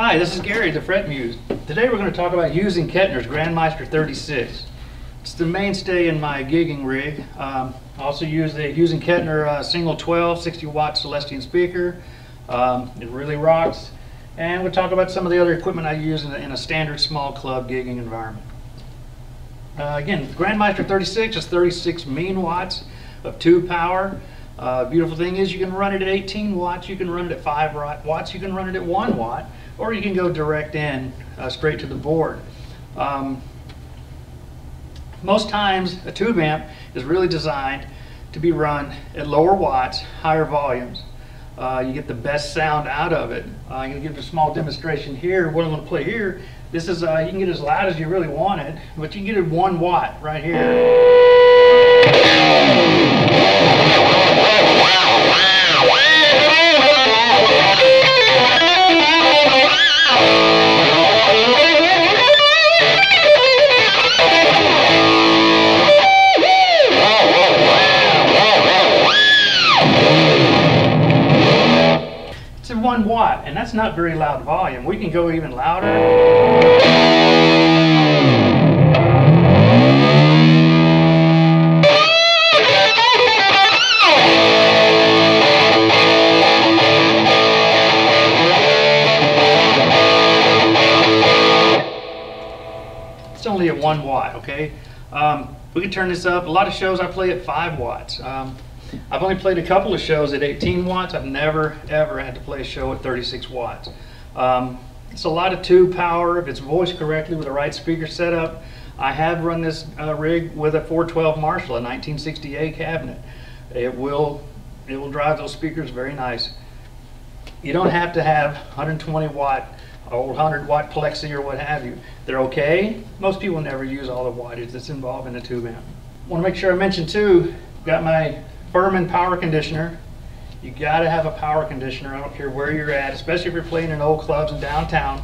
Hi, this is Gary, the Fret Muse. Today we're going to talk about Hughes Kettner's Meister 36. It's the mainstay in my gigging rig. I also use the Hughes Kettner single 12 60 watt Celestian speaker. It really rocks. And we'll talk about some of the other equipment I use in a standard small club gigging environment. Again, Meister 36 is 36 mean watts of tube power. Beautiful thing is you can run it at 18 watts, you can run it at 5 watts, you can run it at 1 watt, or you can go direct in straight to the board. Most times a tube amp is really designed to be run at lower watts, higher volumes. You get the best sound out of it. I'm going to give a small demonstration here. What I'm going to play here, this is, you can get as loud as you really want it, but you can get it 1 watt right here. It's at 1 watt, and that's not very loud volume. We can go even louder. It's only at 1 watt, okay? We can turn this up. A lot of shows I play at 5 watts. I've only played a couple of shows at 18 watts. I've never, ever had to play a show at 36 watts. It's a lot of tube power if it's voiced correctly with the right speaker setup. I have run this rig with a 412 Marshall, a 1968 cabinet. It will drive those speakers very nice. You don't have to have 120 watt or 100 watt plexi or what have you. They're okay. Most people never use all the wattage that's involved in a tube amp. I want to make sure I mention too, got my Furman power conditioner. You got to have a power conditioner. I don't care where you're at, especially if you're playing in old clubs in downtown.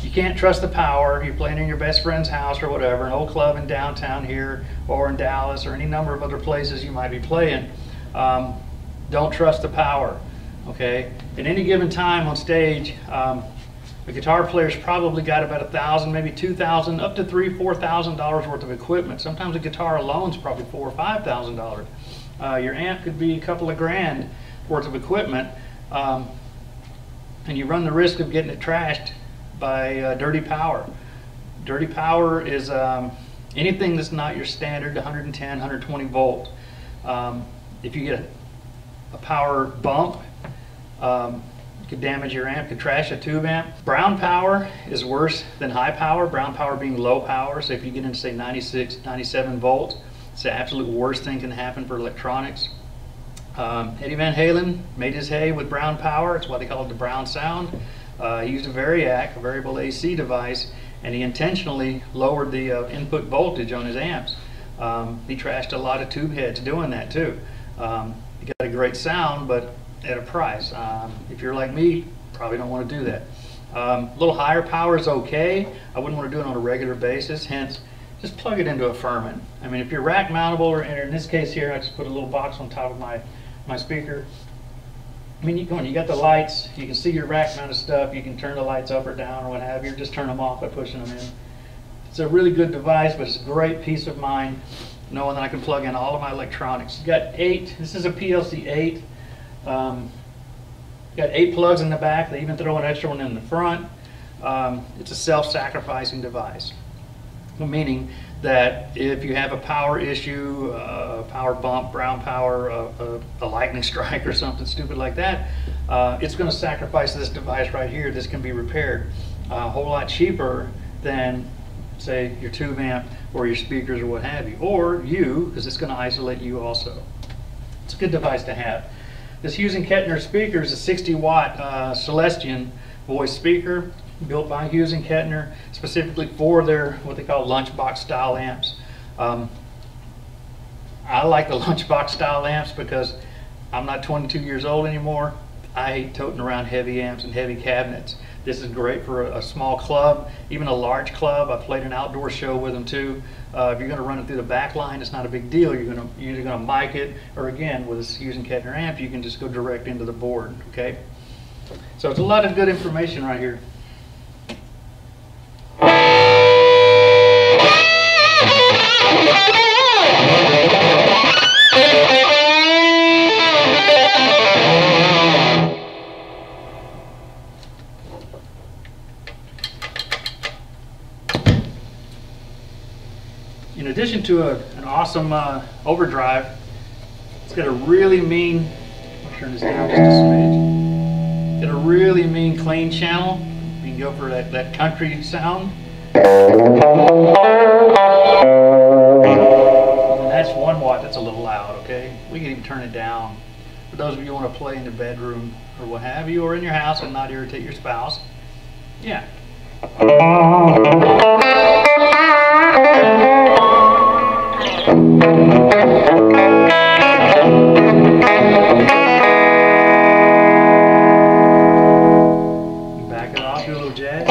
You can't trust the power. You're playing in your best friend's house or whatever, an old club in downtown here or in Dallas or any number of other places you might be playing. Don't trust the power. Okay, at any given time on stage, the guitar player's probably got about $1,000, maybe $2,000, up to $3,000, $4,000 worth of equipment. Sometimes a guitar alone is probably $4,000 or $5,000. Your amp could be a couple of grand worth of equipment, and you run the risk of getting it trashed by dirty power. Dirty power is anything that's not your standard 110, 120 volt. If you get a power bump, could damage your amp, could trash a tube amp. Brown power is worse than high power, brown power being low power. So if you get into say 96, 97 volts, it's the absolute worst thing can happen for electronics. Eddie Van Halen made his hay with brown power. It's why they call it the brown sound. He used a Variac, a variable AC device, and he intentionally lowered the input voltage on his amps. He trashed a lot of tube heads doing that too. He got a great sound, but at a price. If you're like me, probably don't want to do that. A little higher power is okay. I wouldn't want to do it on a regular basis, hence just plug it into a Furman. I mean, if you're rack mountable, or in this case here, I just put a little box on top of my speaker. I mean, you got the lights, you can see your rack mounted stuff, you can turn the lights up or down or what have you, or just turn them off by pushing them in. It's a really good device, but it's a great peace of mind knowing that I can plug in all of my electronics. It's got 8, this is a PLC 8. Got 8 plugs in the back. They even throw an extra one in the front. It's a self-sacrificing device, meaning that if you have a power issue, a power bump, brown power, a lightning strike or something stupid like that, it's going to sacrifice this device right here. This can be repaired a whole lot cheaper than, say, your tube amp or your speakers or what have you, or you, because it's going to isolate you also. It's a good device to have. This Hughes Kettner speaker is a 60 watt Celestian voice speaker built by Hughes Kettner specifically for their what they call lunchbox style amps. I like the lunchbox style amps because I'm not 22 years old anymore. I hate toting around heavy amps and heavy cabinets. This is great for a small club, even a large club. I played an outdoor show with them too. If you're going to run it through the back line, it's not a big deal. You're either going to mic it, or again, with this Hughes Kettner amp, you can just go direct into the board. Okay. So it's a lot of good information right here. In addition to an awesome overdrive, it's got a really mean, I'll turn this down just a smidge, got a really mean clean channel. You can go for that country sound. And that's 1 watt, that's a little loud, okay? We can even turn it down. For those of you who want to play in the bedroom or what have you, or in your house and not irritate your spouse. Yeah. Back it off, do a little jazz.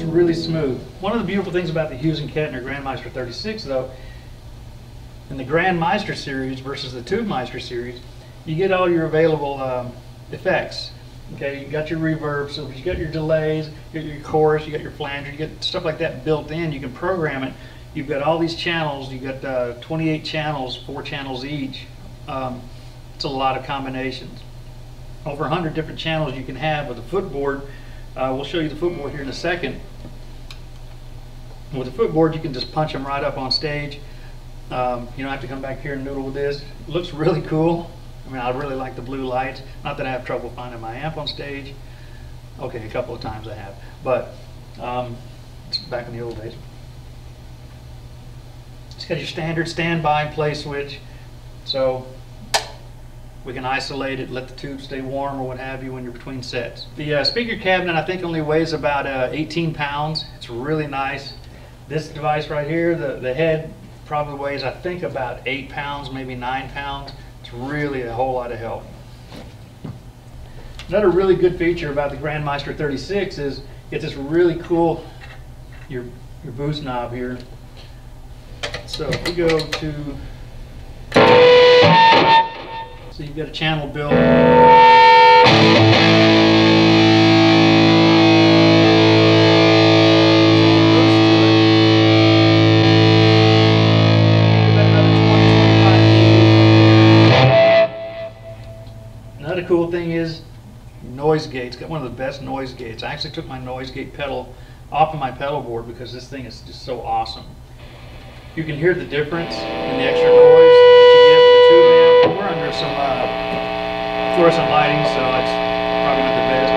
Really smooth. One of the beautiful things about the Hughes Kettner Grandmeister 36, though, in the Grandmeister series versus the Tube Meister series, you get all your available effects. Okay, you got your reverb, so you got your delays, you got your chorus, you got your flanger, you get stuff like that built in. You can program it. You've got all these channels. You got 28 channels, 4 channels each. It's a lot of combinations. Over 100 different channels you can have with a footboard. We'll show you the footboard here in a second. With the footboard, you can just punch them right up on stage. You don't have to come back here and noodle with this. It looks really cool. I mean, I really like the blue lights. Not that I have trouble finding my amp on stage. Okay, a couple of times I have, but it's back in the old days. It's got your standard standby play switch, so we can isolate it, let the tube stay warm or what have you when you're between sets. The speaker cabinet, I think, only weighs about 18 pounds. It's really nice. This device right here, the head probably weighs, I think, about 8 pounds, maybe 9 pounds. It's really a whole lot of help. Another really good feature about the Grandmeister 36 is it's this really cool, your boost knob here. So if we go to, so you've got a channel built. Another cool thing is noise gates. Got one of the best noise gates. I actually took my noise gate pedal off of my pedal board because this thing is just so awesome. You can hear the difference in the extra noise that you get with the tube amp. We're under some fluorescent lighting, so it's probably not the best.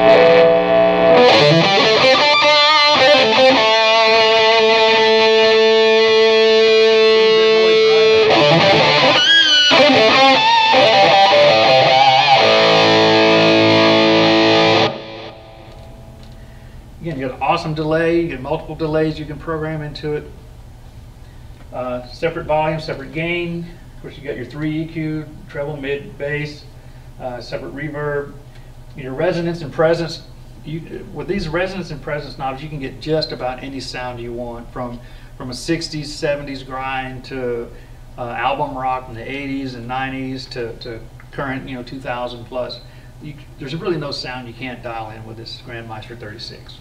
Again, you got an awesome delay. You get multiple delays you can program into it. Separate volume, separate gain. Of course, you got your 3 EQ, treble, mid, bass, separate reverb. Your resonance and presence. With these resonance and presence knobs, you can get just about any sound you want, from a 60s, 70s grind to album rock in the 80s and 90s to current, 2000 plus. There's really no sound you can't dial in with this Grandmeister 36.